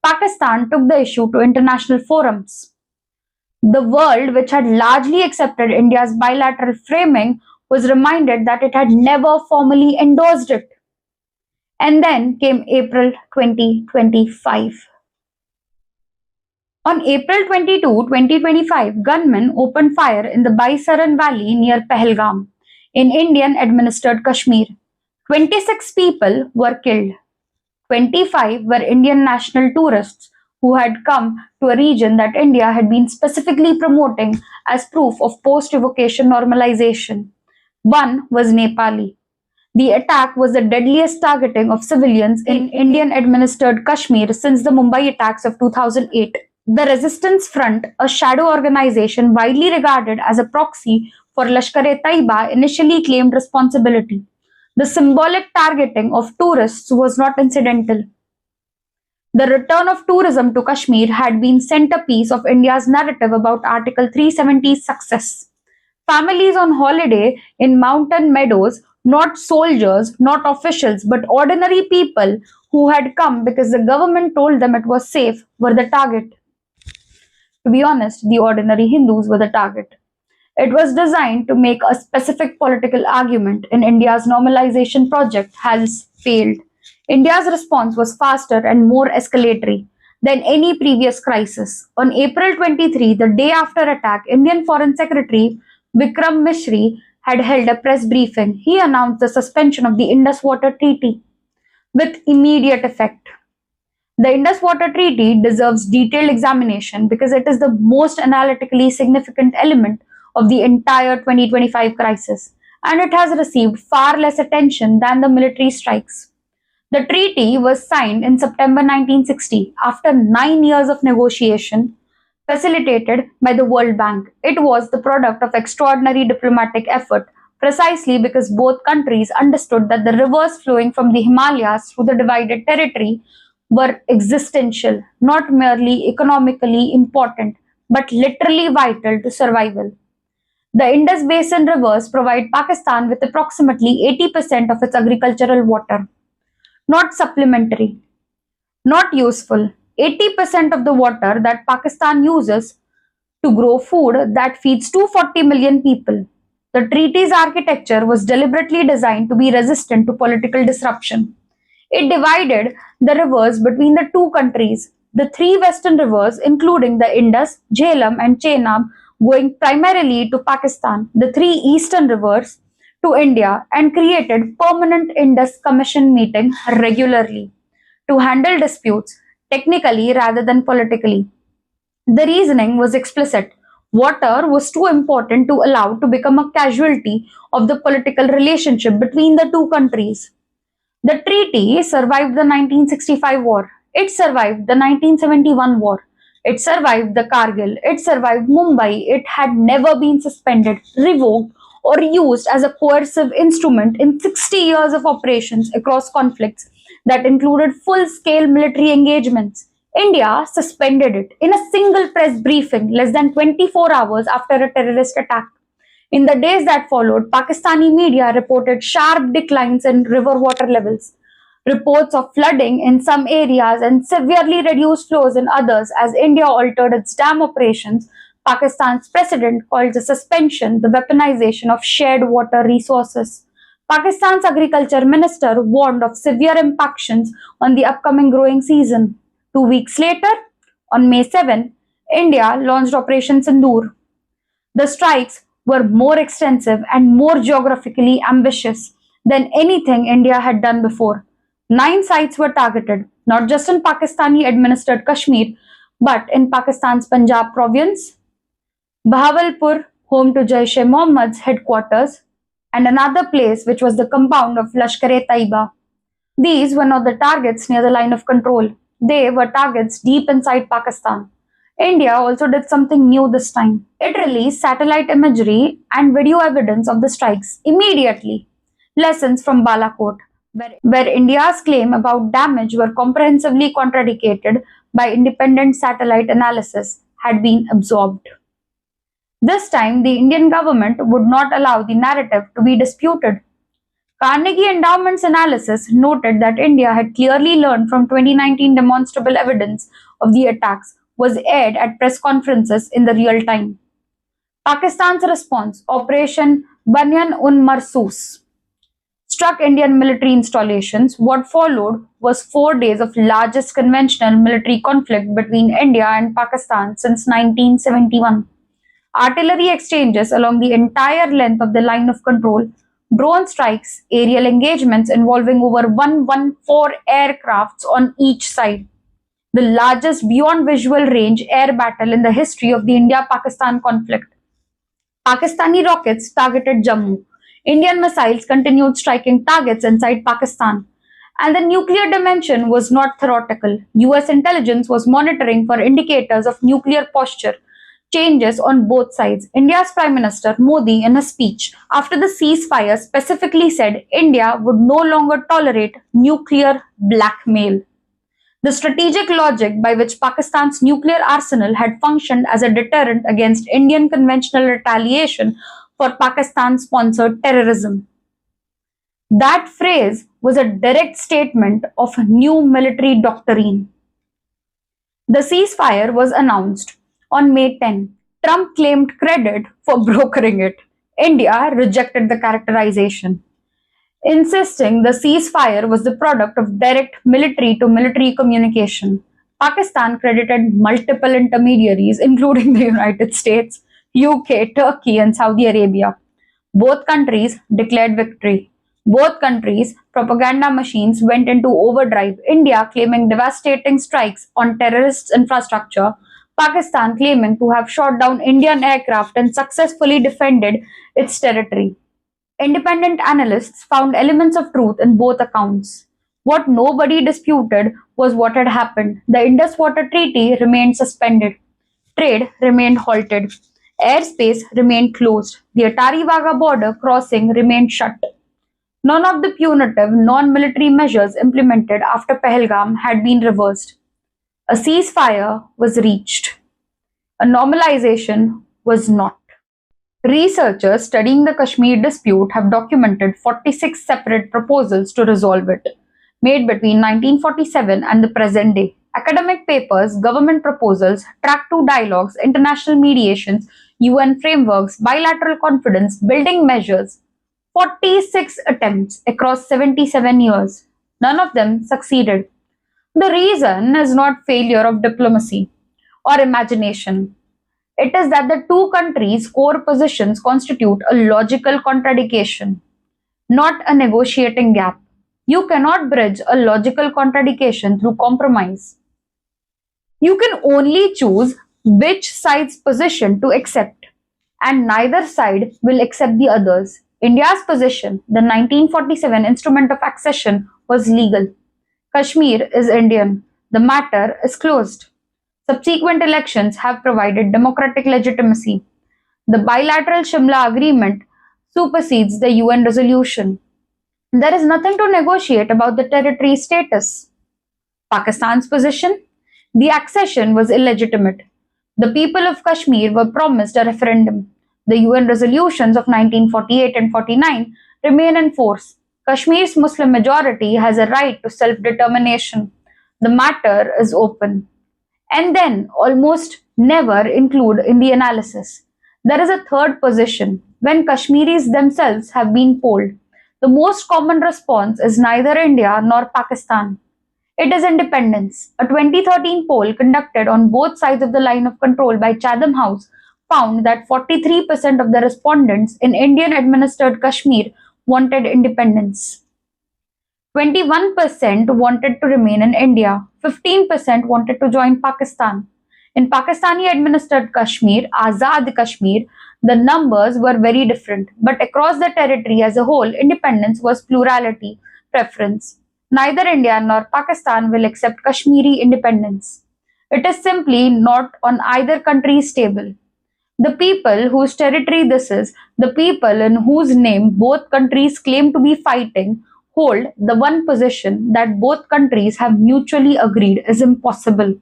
Pakistan took the issue to international forums. The world, which had largely accepted India's bilateral framing, was reminded that it had never formally endorsed it. And then came April 2025. On April 22, 2025, gunmen opened fire in the Baisaran Valley near Pahalgam in Indian-administered Kashmir. 26 people were killed. 25 were Indian national tourists who had come to a region that India had been specifically promoting as proof of post-evacuation normalization. One was Nepali. The attack was the deadliest targeting of civilians in Indian administered Kashmir since the Mumbai attacks of 2008. The Resistance Front, a shadow organization widely regarded as a proxy for Lashkar-e-Taiba, initially claimed responsibility. The symbolic targeting of tourists was not incidental. The return of tourism to Kashmir had been centerpiece of India's narrative about Article 370's success. Families on holiday in mountain meadows, not soldiers, not officials, but ordinary people who had come because the government told them it was safe, were the target. To be honest, the ordinary Hindus were the target. It was designed to make a specific political argument, and India's normalization project has failed. India's response was faster and more escalatory than any previous crisis. On April 23, the day after attack, Indian Foreign Secretary Vikram Misri had held a press briefing. He announced the suspension of the Indus Water Treaty with immediate effect. The Indus Water Treaty deserves detailed examination because it is the most analytically significant element of the entire 2025 crisis, and it has received far less attention than the military strikes. The treaty was signed in September 1960 after 9 years of negotiation, facilitated by the World Bank. It was the product of extraordinary diplomatic effort precisely because both countries understood that the rivers flowing from the Himalayas through the divided territory were existential, not merely economically important, but literally vital to survival. The Indus Basin rivers provide Pakistan with approximately 80% of its agricultural water. Not supplementary, not useful. 80% of the water that Pakistan uses to grow food that feeds 240 million people. The treaty's architecture was deliberately designed to be resistant to political disruption. It divided the rivers between the two countries. The three western rivers, including the Indus, Jhelum, and Chenab, going primarily to Pakistan, the three eastern rivers to India, and created permanent Indus Commission meeting regularly to handle disputes technically rather than politically. The reasoning was explicit. Water was too important to allow to become a casualty of the political relationship between the two countries. The treaty survived the 1965 war. It survived the 1971 war. It survived the Kargil. It survived Mumbai. It had never been suspended, revoked, or used as a coercive instrument in 60 years of operations across conflicts that included full-scale military engagements. India suspended it in a single press briefing less than 24 hours after a terrorist attack. In the days that followed, Pakistani media reported sharp declines in river water levels, reports of flooding in some areas and severely reduced flows in others as India altered its dam operations. Pakistan's president called the suspension the weaponization of shared water resources. Pakistan's agriculture minister warned of severe impactions on the upcoming growing season. 2 weeks later, on May 7, India launched Operation Sindoor. The strikes were more extensive and more geographically ambitious than anything India had done before. 9 sites were targeted, not just in Pakistani administered Kashmir, but in Pakistan's Punjab province, Bahawalpur, home to Jaish-e-Mohammed's headquarters, and another place which was the compound of Lashkar-e-Taiba. These were not the targets near the line of control. They were targets deep inside Pakistan. India also did something new this time. It released satellite imagery and video evidence of the strikes immediately. Lessons from Balakot, where India's claim about damage were comprehensively contradicted by independent satellite analysis, had been absorbed. This time, the Indian government would not allow the narrative to be disputed. Carnegie Endowment's analysis noted that India had clearly learned from 2019 demonstrable evidence of the attacks was aired at press conferences in the real time. Pakistan's response, Operation Banyan-un-Marsus, struck Indian military installations. What followed was 4 days of largest conventional military conflict between India and Pakistan since 1971. Artillery exchanges along the entire length of the line of control, drone strikes, aerial engagements involving over 114 aircrafts on each side. The largest beyond visual range air battle in the history of the India-Pakistan conflict. Pakistani rockets targeted Jammu. Indian missiles continued striking targets inside Pakistan. And the nuclear dimension was not theoretical. US intelligence was monitoring for indicators of nuclear posture changes on both sides. India's Prime Minister Modi, in a speech after the ceasefire, specifically said India would no longer tolerate nuclear blackmail. The strategic logic by which Pakistan's nuclear arsenal had functioned as a deterrent against Indian conventional retaliation for Pakistan-sponsored terrorism. That phrase was a direct statement of new military doctrine. The ceasefire was announced on May 10. Trump claimed credit for brokering it. India rejected the characterization, insisting the ceasefire was the product of direct military-to-military communication. Pakistan credited multiple intermediaries, including the United States, UK, Turkey, and Saudi Arabia. Both countries declared victory. Both countries' propaganda machines went into overdrive. India claiming devastating strikes on terrorists' infrastructure, Pakistan claiming to have shot down Indian aircraft and successfully defended its territory. Independent analysts found elements of truth in both accounts. What nobody disputed was what had happened. The Indus Waters Treaty remained suspended. Trade remained halted. Airspace remained closed. The Atari-Wagah border crossing remained shut. None of the punitive non-military measures implemented after Pahalgam had been reversed. A ceasefire was reached. A normalization was not. Researchers studying the Kashmir dispute have documented 46 separate proposals to resolve it, made between 1947 and the present day. Academic papers, government proposals, track 2 dialogues, international mediations, UN frameworks, bilateral confidence, building measures. 46 attempts across 77 years. None of them succeeded. The reason is not failure of diplomacy or imagination. It is that the two countries' core positions constitute a logical contradiction, not a negotiating gap. You cannot bridge a logical contradiction through compromise. You can only choose which side's position to accept, and neither side will accept the others. India's position, the 1947 Instrument of Accession, was legal. Kashmir is Indian. The matter is closed. Subsequent elections have provided democratic legitimacy. The bilateral Shimla Agreement supersedes the UN resolution. There is nothing to negotiate about the territory status. Pakistan's position? The accession was illegitimate. The people of Kashmir were promised a referendum. The UN resolutions of 1948 and 49 remain in force. Kashmir's Muslim majority has a right to self-determination. The matter is open. And then almost never include in the analysis. There is a third position, when Kashmiris themselves have been polled. The most common response is neither India nor Pakistan. It is independence. A 2013 poll conducted on both sides of the line of control by Chatham House found that 43% of the respondents in Indian-administered Kashmir wanted independence. 21% wanted to remain in India. 15% wanted to join Pakistan. In Pakistani-administered Kashmir, Azad Kashmir, the numbers were very different. But across the territory as a whole, independence was plurality, preference. Neither India nor Pakistan will accept Kashmiri independence. It is simply not on either country's table. The people whose territory this is, the people in whose name both countries claim to be fighting, hold the one position that both countries have mutually agreed is impossible.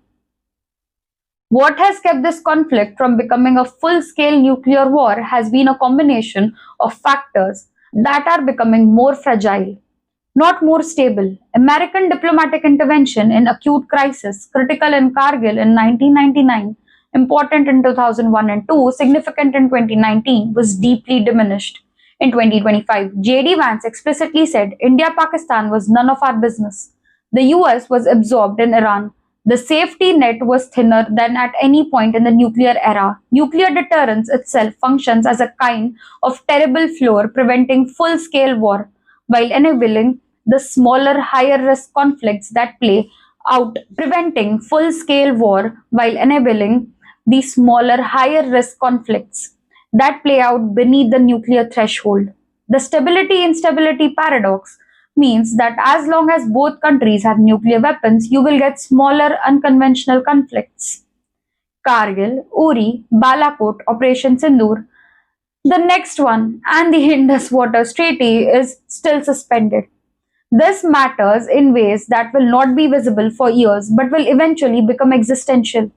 What has kept this conflict from becoming a full-scale nuclear war has been a combination of factors that are becoming more fragile, not more stable. American diplomatic intervention in acute crisis, critical in Kargil in 1999, important in 2001 and 2, significant in 2019, was deeply diminished. In 2025, J.D. Vance explicitly said India-Pakistan was none of our business. The US was absorbed in Iran. The safety net was thinner than at any point in the nuclear era. Nuclear deterrence itself functions as a kind of terrible floor preventing full-scale war, while enabling the smaller, higher-risk conflicts that play out, preventing full-scale war while enabling the smaller, higher-risk conflicts that play out beneath the nuclear threshold. The stability instability paradox means that as long as both countries have nuclear weapons, you will get smaller unconventional conflicts. Kargil, Uri, Balakot, Operation Sindoor, the next one, and the Indus Waters Treaty is still suspended. This matters in ways that will not be visible for years but will eventually become existential.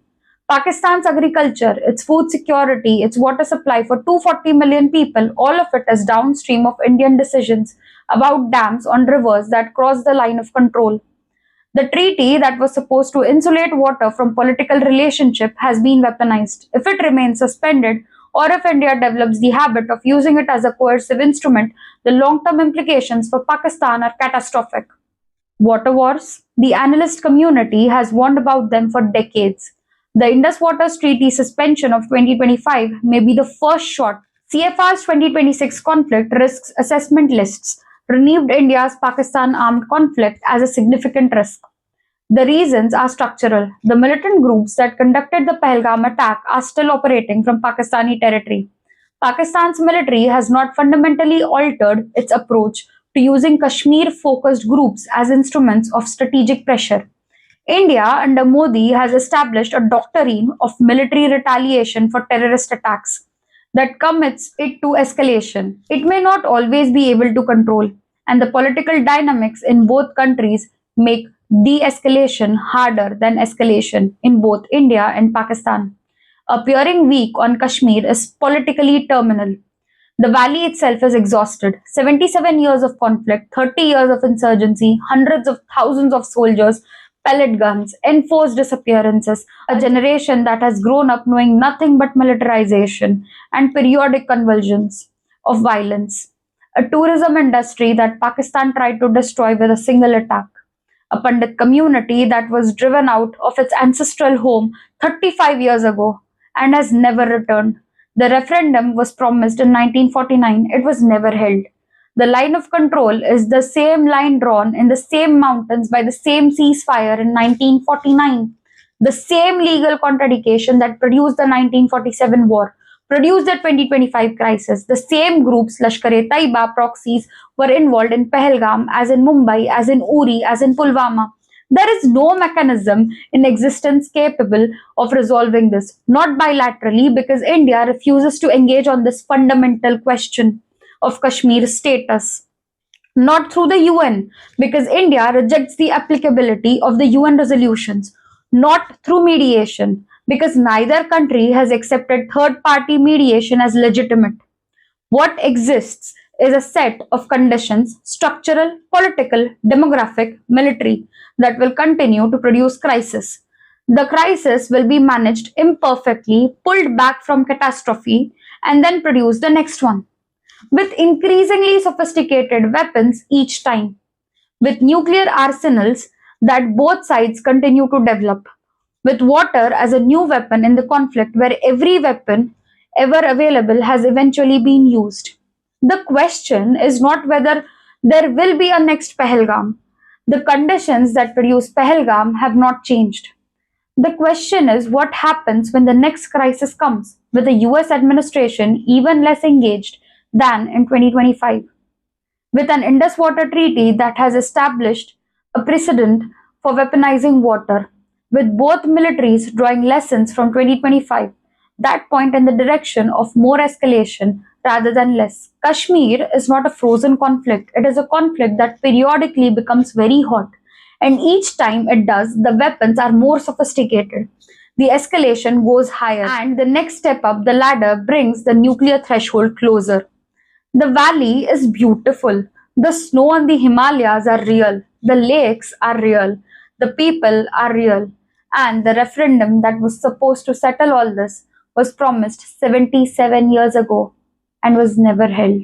Pakistan's agriculture, its food security, its water supply for 240 million people, all of it is downstream of Indian decisions about dams on rivers that cross the line of control. The treaty that was supposed to insulate water from political relationship has been weaponized. If it remains suspended, or if India develops the habit of using it as a coercive instrument, the long-term implications for Pakistan are catastrophic. Water wars. The analyst community has warned about them for decades. The Indus Waters Treaty suspension of 2025 may be the first shot. CFR's 2026 conflict risks assessment lists renewed India's Pakistan armed conflict as a significant risk. The reasons are structural. The militant groups that conducted the Pahalgam attack are still operating from Pakistani territory. Pakistan's military has not fundamentally altered its approach to using Kashmir-focused groups as instruments of strategic pressure. India under Modi has established a doctrine of military retaliation for terrorist attacks that commits it to escalation. It may not always be able to control, and the political dynamics in both countries make de-escalation harder than escalation in both India and Pakistan. Appearing weak on Kashmir is politically terminal. The valley itself is exhausted. 77 years of conflict, 30 years of insurgency, hundreds of thousands of soldiers, pellet guns, enforced disappearances, a generation that has grown up knowing nothing but militarization and periodic convulsions of violence, a tourism industry that Pakistan tried to destroy with a single attack, a Pandit community that was driven out of its ancestral home 35 years ago and has never returned. The referendum was promised in 1949, it was never held. The line of control is the same line drawn in the same mountains by the same ceasefire in 1949. The same legal contradiction that produced the 1947 war, produced the 2025 crisis. The same groups, Lashkar-e-Taiba proxies, were involved in Pahalgam, as in Mumbai, as in Uri, as in Pulwama. There is no mechanism in existence capable of resolving this, not bilaterally, because India refuses to engage on this fundamental question of Kashmir's status. Not through the UN, because India rejects the applicability of the UN resolutions. Not through mediation, because neither country has accepted third-party mediation as legitimate. What exists is a set of conditions, structural, political, demographic, military, that will continue to produce crisis. The crisis will be managed imperfectly, pulled back from catastrophe, and then produce the next one, with increasingly sophisticated weapons each time, with nuclear arsenals that both sides continue to develop, with water as a new weapon in the conflict where every weapon ever available has eventually been used. The question is not whether there will be a next Pahalgam. The conditions that produce Pahalgam have not changed. The question is what happens when the next crisis comes, with the US administration even less engaged than in 2025, with an Indus Water Treaty that has established a precedent for weaponizing water, with both militaries drawing lessons from 2025 that point in the direction of more escalation rather than less. Kashmir is not a frozen conflict, it is a conflict that periodically becomes very hot, and each time it does, the weapons are more sophisticated. The escalation goes higher, and the next step up the ladder brings the nuclear threshold closer. The valley is beautiful. The snow on the Himalayas are real. The lakes are real. The people are real. And the referendum that was supposed to settle all this was promised 77 years ago and was never held.